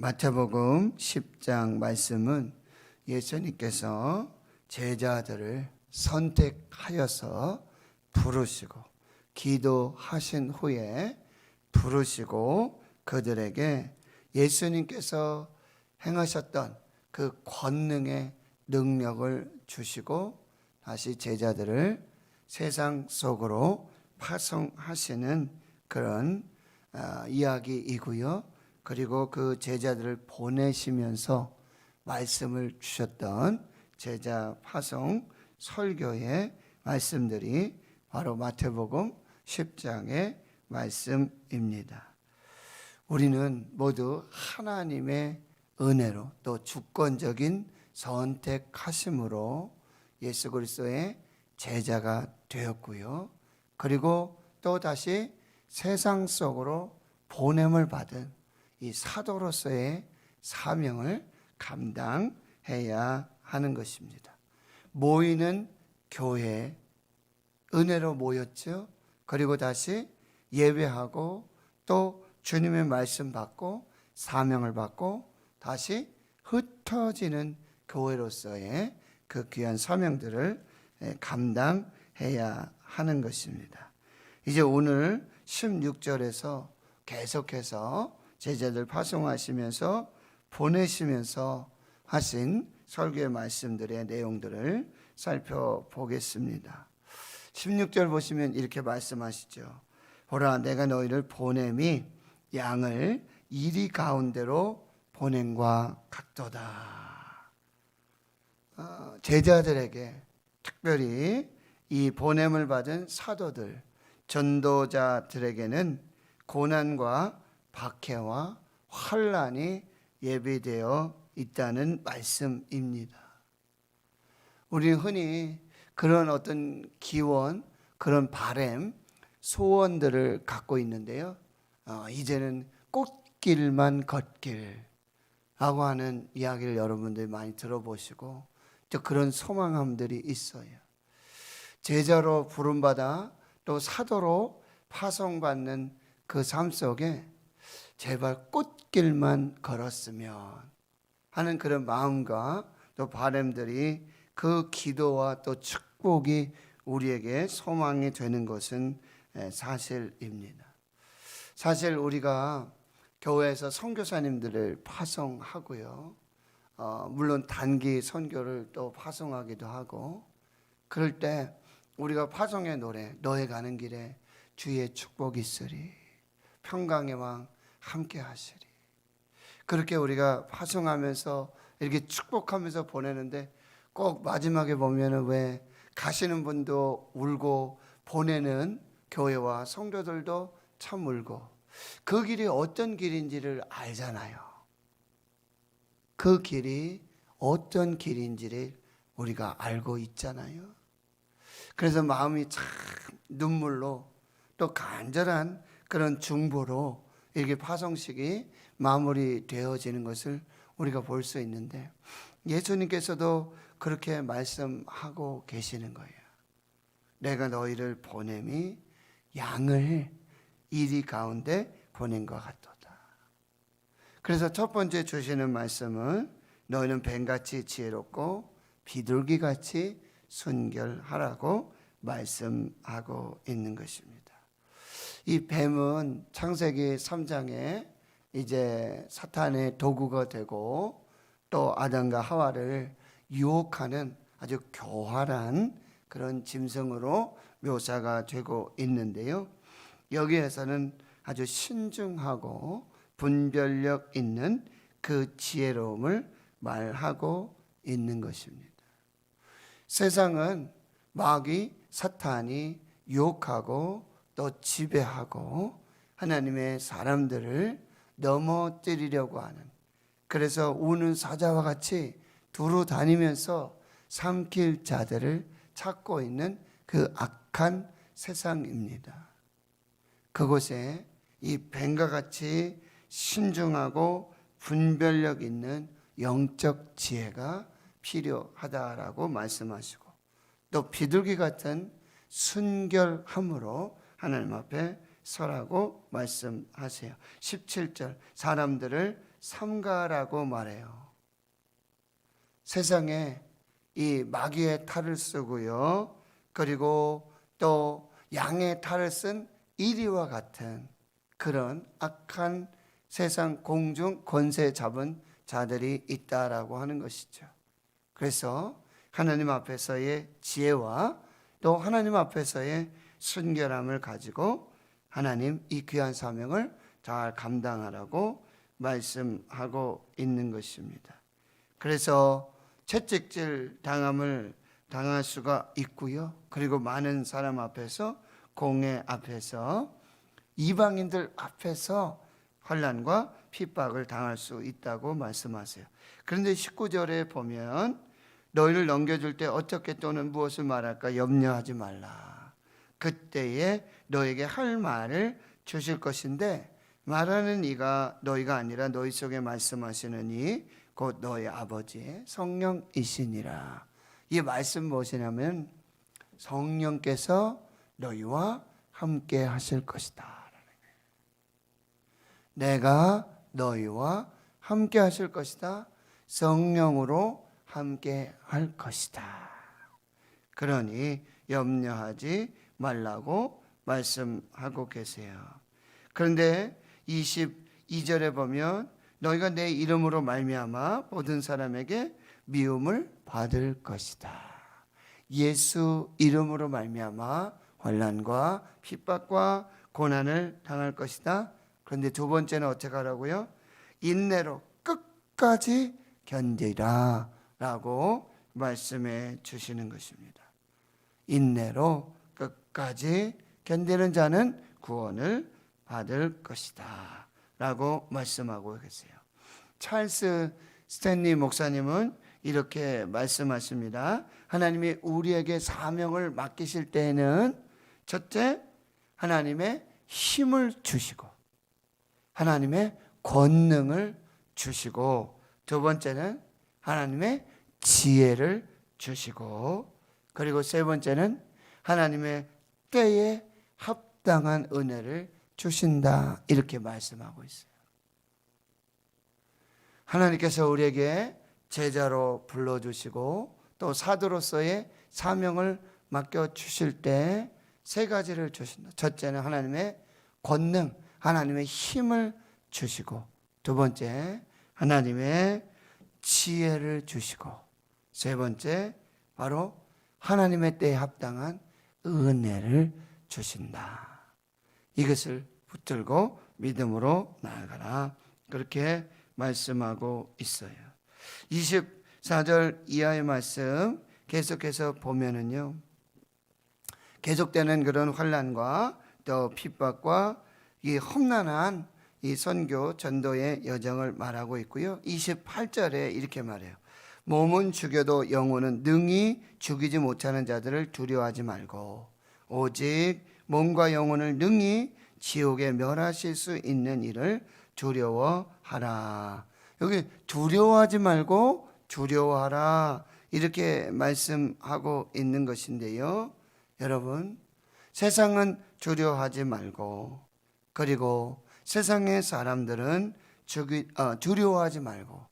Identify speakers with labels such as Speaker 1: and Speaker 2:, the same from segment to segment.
Speaker 1: 마태복음 10장 말씀은 예수님께서 제자들을 선택하여서 부르시고 기도하신 후에 부르시고 그들에게 예수님께서 행하셨던 그 권능의 능력을 주시고 다시 제자들을 세상 속으로 파송하시는 그런 이야기이고요. 그리고 그 제자들을 보내시면서 말씀을 주셨던 제자 파송 설교의 말씀들이 바로 마태복음 10장의 말씀입니다. 우리는 모두 하나님의 은혜로 또 주권적인 선택하심으로 예수 그리스도의 제자가 되었고요. 그리고 또 다시 세상 속으로 보냄을 받은 이 사도로서의 사명을 감당해야 하는 것입니다. 모이는 교회, 은혜로 모였죠. 그리고 다시 예배하고 또 주님의 말씀 받고 사명을 받고 다시 흩어지는 교회로서의 그 귀한 사명들을 감당해야 하는 것입니다. 이제 오늘 16절에서 계속해서 제자들 파송하시면서 보내시면서 하신 설교의 말씀들의 내용들을 살펴보겠습니다. 16절 보시면 이렇게 말씀하시죠. 보라, 내가 너희를 보냄이 양을 이리 가운데로 보냄과 같도다. 제자들에게 특별히 이 보냄을 받은 사도들, 전도자들에게는 고난과 박해와 환난이 예비되어 있다는 말씀입니다. 우리는 흔히 그런 어떤 기원, 그런 바람, 소원들을 갖고 있는데요. 이제는 꽃길만 걷길라고 하는 이야기를 여러분들이 많이 들어보시고 또 그런 소망함들이 있어요. 제자로 부름받아 또 사도로 파송받는 그 삶 속에 제발 꽃길만 걸었으면 하는 그런 마음과 또 바람들이 그 기도와 또 축복이 우리에게 소망이 되는 것은 사실입니다. 사실 우리가 교회에서 선교사님들을 파송하고요. 물론 단기 선교를 또 파송하기도 하고 그럴 때 우리가 파송의 노래 너의 가는 길에 주의 축복이 있으리 평강의 왕 함께 하시리 그렇게 우리가 파송하면서 이렇게 축복하면서 보내는데 꼭 마지막에 보면은 왜 가시는 분도 울고 보내는 교회와 성도들도 참 울고 그 길이 어떤 길인지를 알잖아요. 그 길이 어떤 길인지를 우리가 알고 있잖아요. 그래서 마음이 참 눈물로 또 간절한 그런 중보로 이렇게 파송식이 마무리되어지는 것을 우리가 볼 수 있는데 예수님께서도 그렇게 말씀하고 계시는 거예요. 내가 너희를 보냄이 양을 이리 가운데 보낸 것 같도다. 그래서 첫 번째 주시는 말씀은 너희는 뱀같이 지혜롭고 비둘기같이 순결하라고 말씀하고 있는 것입니다. 이 뱀은 창세기 3장에 이제 사탄의 도구가 되고 또 아담과 하와를 유혹하는 아주 교활한 그런 짐승으로 묘사가 되고 있는데요. 여기에서는 아주 신중하고 분별력 있는 그 지혜로움을 말하고 있는 것입니다. 세상은 마귀 사탄이 유혹하고 또 지배하고 하나님의 사람들을 넘어뜨리려고 하는 그래서 우는 사자와 같이 두루 다니면서 삼킬 자들을 찾고 있는 그 악한 세상입니다. 그곳에 이 뱀과 같이 신중하고 분별력 있는 영적 지혜가 필요하다라고 말씀하시고 또 비둘기 같은 순결함으로 하나님 앞에 서라고 말씀하세요. 17절 사람들을 삼가라고 말해요. 세상에 이 마귀의 탈을 쓰고요. 그리고 또 양의 탈을 쓴 이리와 같은 그런 악한 세상 공중 권세 잡은 자들이 있다라고 하는 것이죠. 그래서 하나님 앞에서의 지혜와 또 하나님 앞에서의 순결함을 가지고 하나님 이 귀한 사명을 잘 감당하라고 말씀하고 있는 것입니다. 그래서 채찍질 당함을 당할 수가 있고요. 그리고 많은 사람 앞에서, 공회 앞에서, 이방인들 앞에서 환난과 핍박을 당할 수 있다고 말씀하세요. 그런데 19절에 보면 너희를 넘겨줄 때 어떻게 또는 무엇을 말할까 염려하지 말라. 그때에 너에게 할 말을 주실 것인데 말하는 이가 너희가 아니라 너희 속에 말씀하시는 이 곧 너희 아버지의 성령이시니라. 이 말씀 무엇이냐면 성령께서 너희와 함께 하실 것이다. 내가 너희와 함께 하실 것이다. 성령으로 함께 할 것이다. 그러니 염려하지 말라고 말씀하고 계세요. 그런데 22절에 보면 너희가 내 이름으로 말미암아 모든 사람에게 미움을 받을 것이다. 예수 이름으로 말미암아 환난과 핍박과 고난을 당할 것이다. 그런데 두 번째는 어떻게 하라고요? 인내로 끝까지 견디라 라고 말씀해 주시는 것입니다. 인내로 끝까지 견디는 자는 구원을 받을 것이다 라고 말씀하고 계세요. 찰스 스탠리 목사님은 이렇게 말씀하십니다. 하나님이 우리에게 사명을 맡기실 때에는 첫째, 하나님의 힘을 주시고 하나님의 권능을 주시고 두 번째는 하나님의 지혜를 주시고 그리고 세 번째는 하나님의 때에 합당한 은혜를 주신다. 이렇게 말씀하고 있어요. 하나님께서 우리에게 제자로 불러주시고 또 사도로서의 사명을 맡겨주실 때 세 가지를 주신다. 첫째는 하나님의 권능, 하나님의 힘을 주시고 두 번째 하나님의 지혜를 주시고 세 번째 바로 하나님의 때에 합당한 은혜를 주신다. 이것을 붙들고 믿음으로 나아가라. 그렇게 말씀하고 있어요. 24절 이하의 말씀 계속해서 보면은요. 계속되는 그런 환난과 또 핍박과 이 험난한 이 선교 전도의 여정을 말하고 있고요. 28절에 이렇게 말해요. 몸은 죽여도 영혼은 능히 죽이지 못하는 자들을 두려워하지 말고 오직 몸과 영혼을 능히 지옥에 멸하실 수 있는 일을 두려워하라. 여기 두려워하지 말고 두려워하라 이렇게 말씀하고 있는 것인데요. 여러분, 세상은 두려워하지 말고 그리고 세상의 사람들은 두려워하지 말고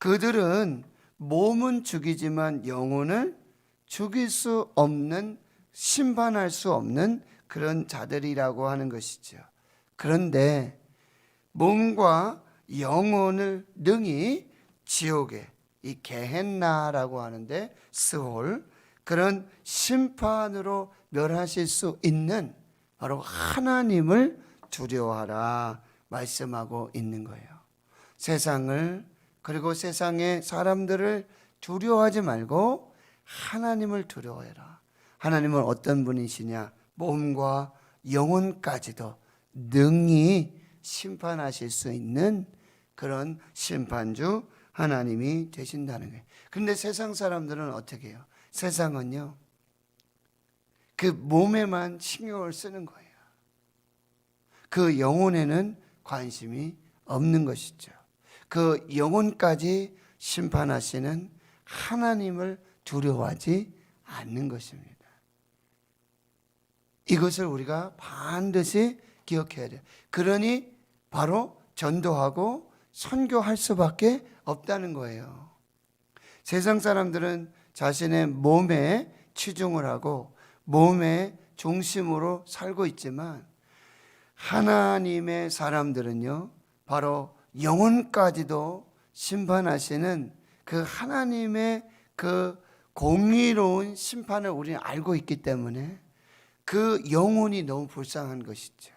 Speaker 1: 그들은 몸은 죽이지만 영혼을 죽일 수 없는 심판할 수 없는 그런 자들이라고 하는 것이죠. 그런데 몸과 영혼을 능히 지옥에 이 게헨나라고 하는데 스홀 그런 심판으로 멸하실 수 있는 바로 하나님을 두려워하라 말씀하고 있는 거예요. 세상을 그리고 세상의 사람들을 두려워하지 말고 하나님을 두려워해라. 하나님은 어떤 분이시냐? 몸과 영혼까지도 능히 심판하실 수 있는 그런 심판주 하나님이 되신다는 거예요. 그런데 세상 사람들은 어떻게 해요? 세상은요, 그 몸에만 신경을 쓰는 거예요. 그 영혼에는 관심이 없는 것이죠. 그 영혼까지 심판하시는 하나님을 두려워하지 않는 것입니다. 이것을 우리가 반드시 기억해야 돼요. 그러니 바로 전도하고 선교할 수밖에 없다는 거예요. 세상 사람들은 자신의 몸에 치중을 하고 몸의 중심으로 살고 있지만 하나님의 사람들은요, 바로 영혼까지도 심판하시는 그 하나님의 그 공의로운 심판을 우리는 알고 있기 때문에 그 영혼이 너무 불쌍한 것이죠.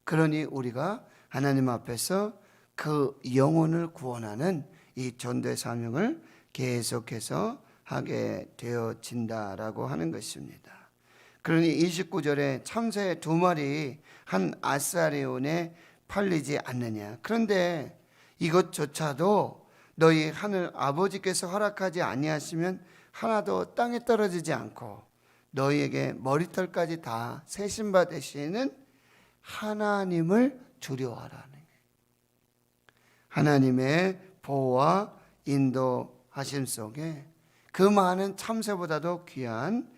Speaker 1: 그러니 우리가 하나님 앞에서 그 영혼을 구원하는 이 전도의 사명을 계속해서 하게 되어진다라고 하는 것입니다. 그러니 29절에 참새 2마리 한 아사리온에 팔리지 않느냐. 그런데 이것조차도 너희 하늘 아버지께서 허락하지 아니하시면 하나도 땅에 떨어지지 않고 너희에게 머리털까지 다 세신받으시는 하나님을 두려워하라는 거예요. 하나님의 보호와 인도하심 속에 그 많은 참새보다도 귀한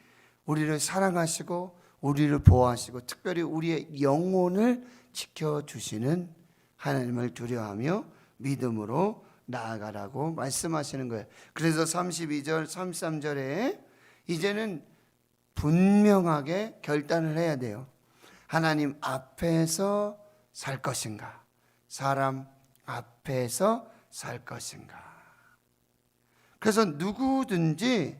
Speaker 1: 우리를 사랑하시고 우리를 보호하시고 특별히 우리의 영혼을 지켜주시는 하나님을 두려워하며 믿음으로 나아가라고 말씀하시는 거예요. 그래서 32절 33절에 이제는 분명하게 결단을 해야 돼요. 하나님 앞에서 살 것인가, 사람 앞에서 살 것인가. 그래서 누구든지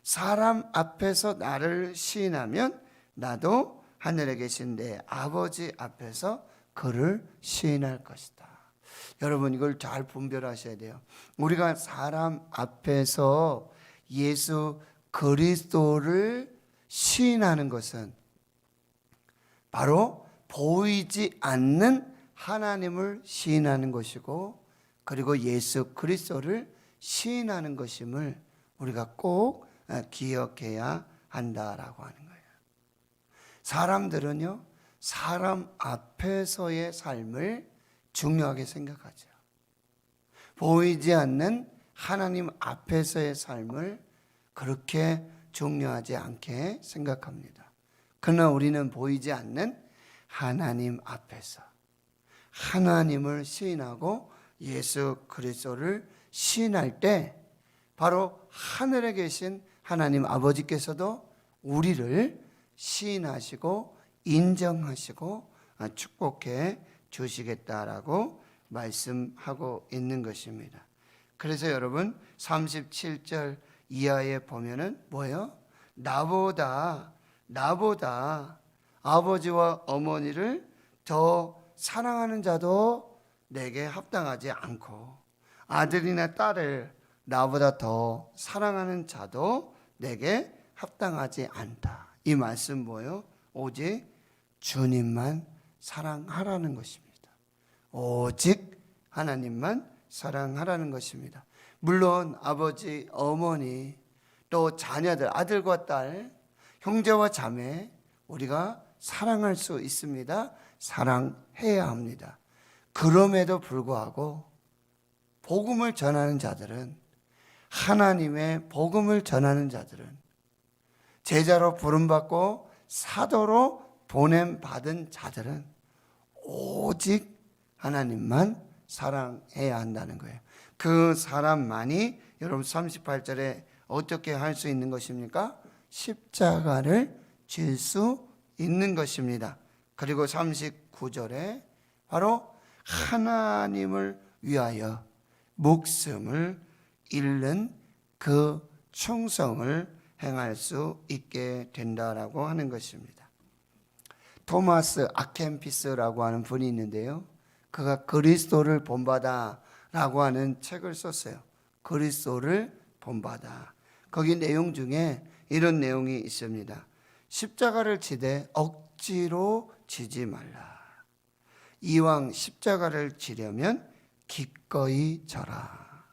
Speaker 1: 사람 앞에서 나를 시인하면 나도 하늘에 계신 내 아버지 앞에서 그를 시인할 것이다. 여러분, 이걸 잘 분별하셔야 돼요. 우리가 사람 앞에서 예수 그리스도를 시인하는 것은 바로 보이지 않는 하나님을 시인하는 것이고, 그리고 예수 그리스도를 시인하는 것임을 우리가 꼭 기억해야 한다라고 하는 거예요. 사람들은요, 사람 앞에서의 삶을 중요하게 생각하죠. 보이지 않는 하나님 앞에서의 삶을 그렇게 중요하지 않게 생각합니다. 그러나 우리는 보이지 않는 하나님 앞에서 하나님을 시인하고 예수 그리스도를 시인할 때 바로 하늘에 계신 하나님 아버지께서도 우리를 시인하시고 인정하시고 축복해 주시겠다라고 말씀하고 있는 것입니다. 그래서 여러분 37절 이하에 보면은 뭐예요? 나보다 아버지와 어머니를 더 사랑하는 자도 내게 합당하지 않고 아들이나 딸을 나보다 더 사랑하는 자도 내게 합당하지 않다. 이 말씀 뭐예요? 오직 주님만 사랑하라는 것입니다. 오직 하나님만 사랑하라는 것입니다. 물론 아버지, 어머니, 또 자녀들, 아들과 딸, 형제와 자매 우리가 사랑할 수 있습니다. 사랑해야 합니다. 그럼에도 불구하고 복음을 전하는 자들은, 하나님의 복음을 전하는 자들은, 제자로 부름받고 사도로 보냄받은 자들은 오직 하나님만 사랑해야 한다는 거예요. 그 사람만이 여러분 38절에 어떻게 할 수 있는 것입니까? 십자가를 질 수 있는 것입니다. 그리고 39절에 바로 하나님을 위하여 목숨을 잃는 그 충성을 행할 수 있게 된다라고 하는 것입니다. 토마스 아켄피스라고 하는 분이 있는데요, 그가 그리스도를 본받아라고 하는 책을 썼어요. 그리스도를 본받아. 거기 내용 중에 이런 내용이 있습니다. 십자가를 지되 억지로 지지 말라. 이왕 십자가를 지려면 기꺼이 져라.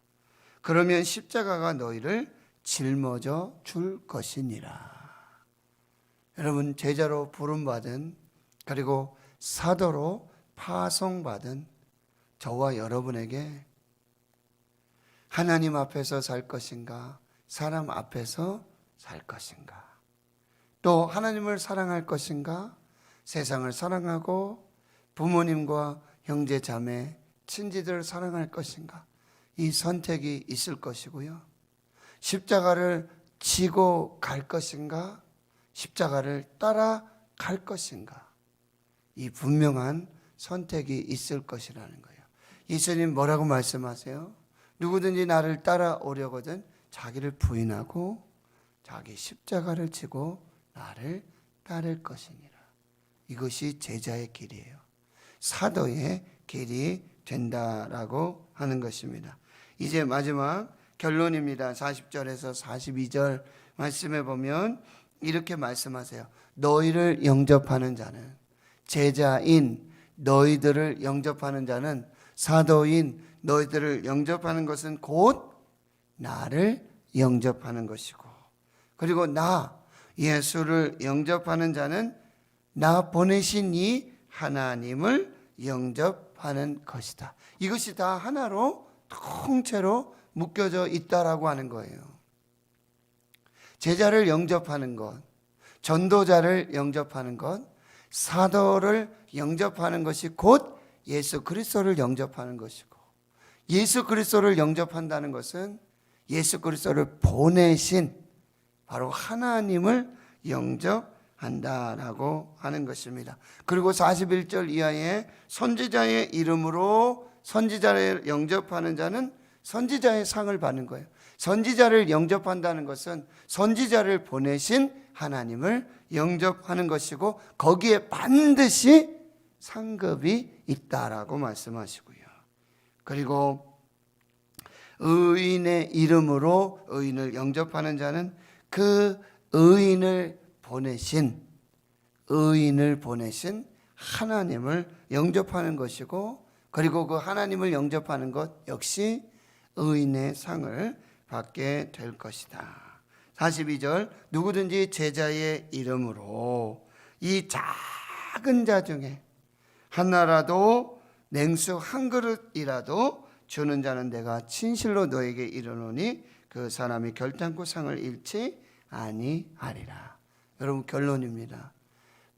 Speaker 1: 그러면 십자가가 너희를 짊어져 줄 것이니라. 여러분, 제자로 부름받은, 그리고 사도로 파송받은 저와 여러분에게 하나님 앞에서 살 것인가, 사람 앞에서 살 것인가, 또 하나님을 사랑할 것인가, 세상을 사랑하고 부모님과 형제 자매 친지들을 사랑할 것인가? 이 선택이 있을 것이고요. 십자가를 지고 갈 것인가? 십자가를 따라갈 것인가? 이 분명한 선택이 있을 것이라는 거예요. 예수님 뭐라고 말씀하세요? 누구든지 나를 따라오려거든 자기를 부인하고 자기 십자가를 지고 나를 따를 것이니라. 이것이 제자의 길이에요. 사도의 길이 된다라고 하는 것입니다. 이제 마지막 결론입니다. 40절에서 42절 말씀해 보면 이렇게 말씀하세요. 너희를 영접하는 자는, 제자인 너희들을 영접하는 자는, 사도인 너희들을 영접하는 것은 곧 나를 영접하는 것이고, 그리고 나 예수를 영접하는 자는 나 보내신 이 하나님을 영접하는 것이다. 이것이 다 하나로 통째로 묶여져 있다라고 하는 거예요. 제자를 영접하는 것, 전도자를 영접하는 것, 사도를 영접하는 것이 곧 예수 그리스도를 영접하는 것이고, 예수 그리스도를 영접한다는 것은 예수 그리스도를 보내신 바로 하나님을 영접한다라고 하는 것입니다. 그리고 41절 이하에 선지자의 이름으로 선지자를 영접하는 자는 선지자의 상을 받는 거예요. 선지자를 영접한다는 것은 선지자를 보내신 하나님을 영접하는 것이고, 거기에 반드시 상급이 있다라고 말씀하시고요. 그리고 의인의 이름으로 의인을 영접하는 자는 그 의인을 보내신 하나님을 영접하는 것이고, 그리고 그 하나님을 영접하는 것 역시 의인의 상을 받게 될 것이다. 42절 누구든지 제자의 이름으로 이 작은 자 중에 하나라도 냉수 한 그릇이라도 주는 자는 내가 진실로 너에게 이르노니 그 사람이 결단코 상을 잃지 아니하리라. 여러분, 결론입니다.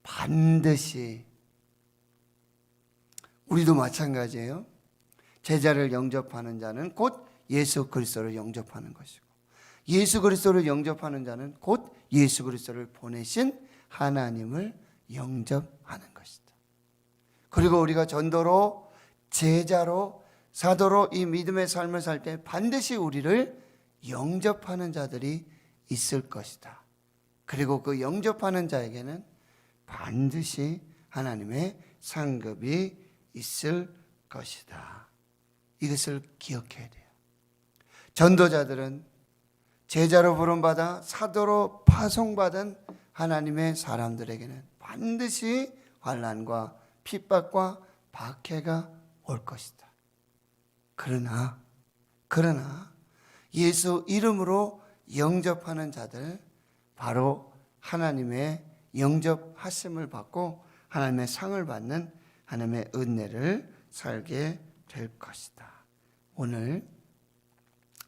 Speaker 1: 반드시 우리도 마찬가지예요. 제자를 영접하는 자는 곧 예수 그리스도를 영접하는 것이고, 예수 그리스도를 영접하는 자는 곧 예수 그리스도를 보내신 하나님을 영접하는 것이다. 그리고 우리가 전도로, 제자로, 사도로 이 믿음의 삶을 살 때 반드시 우리를 영접하는 자들이 있을 것이다. 그리고 그 영접하는 자에게는 반드시 하나님의 상급이 있을 것이다. 이것을 기억해야 돼요. 전도자들은 제자로 부름받아 사도로 파송받은 하나님의 사람들에게는 반드시 환난과 핍박과 박해가 올 것이다. 그러나 예수 이름으로 영접하는 자들, 바로 하나님의 영접하심을 받고 하나님의 상을 받는 하나님의 은혜를 살게 될 것이다. 오늘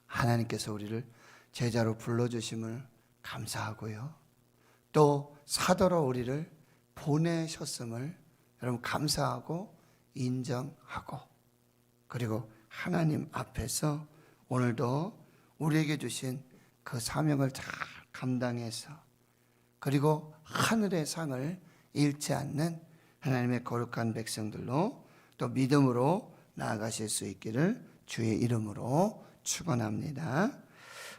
Speaker 1: 하나님께서 우리를 제자로 불러주심을 감사하고요, 또 사도로 우리를 보내셨음을 여러분 감사하고 인정하고, 그리고 하나님 앞에서 오늘도 우리에게 주신 그 사명을 잘 감당해서, 그리고 하늘의 상을 잃지 않는 하나님의 거룩한 백성들로 또 믿음으로 나아가실 수 있기를 주의 이름으로 축원합니다.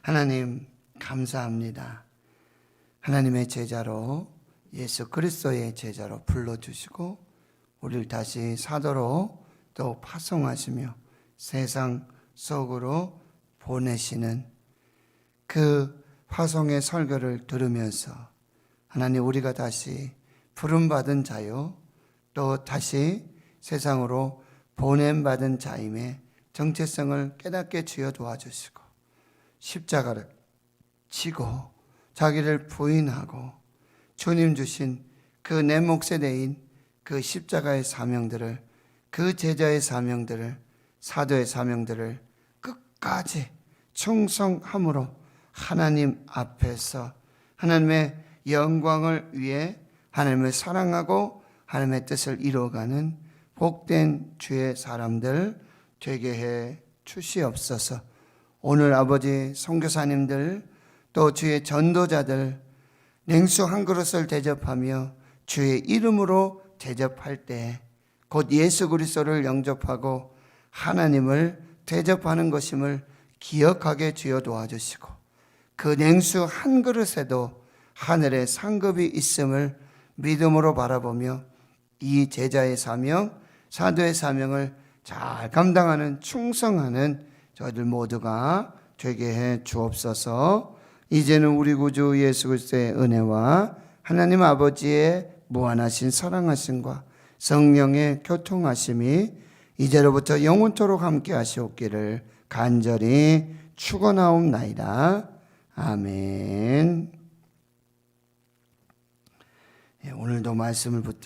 Speaker 1: 하나님 감사합니다. 하나님의 제자로, 예수 그리스도의 제자로 불러주시고 우리를 다시 사도로 또 파송하시며 세상 속으로 보내시는 그 파송의 설교를 들으면서 하나님, 우리가 다시 부름받은 자요, 또 다시 세상으로 보냄받은 자임의 정체성을 깨닫게 주여 도와주시고, 십자가를 지고 자기를 부인하고 주님 주신 그 내 몫에 대인 그 십자가의 사명들을, 그 제자의 사명들을, 사도의 사명들을 끝까지 충성함으로 하나님 앞에서 하나님의 영광을 위해 하나님을 사랑하고 하나님의 뜻을 이루어가는 복된 주의 사람들 되게 해 주시옵소서. 오늘 아버지 선교사님들 또 주의 전도자들 냉수 한 그릇을 대접하며 주의 이름으로 대접할 때 곧 예수 그리스도를 영접하고 하나님을 대접하는 것임을 기억하게 주여 도와주시고 그 냉수 한 그릇에도 하늘의 상급이 있음을 믿음으로 바라보며 이 제자의 사명, 사도의 사명을 잘 감당하는 충성하는 저희들 모두가 되게 해 주옵소서. 이제는 우리 구주 예수 그리스도의 은혜와 하나님 아버지의 무한하신 사랑하심과 성령의 교통하심이 이제로부터 영원토록 함께 하시옵기를 간절히 축원하옵나이다. 아멘. 오늘도 말씀을 붙들고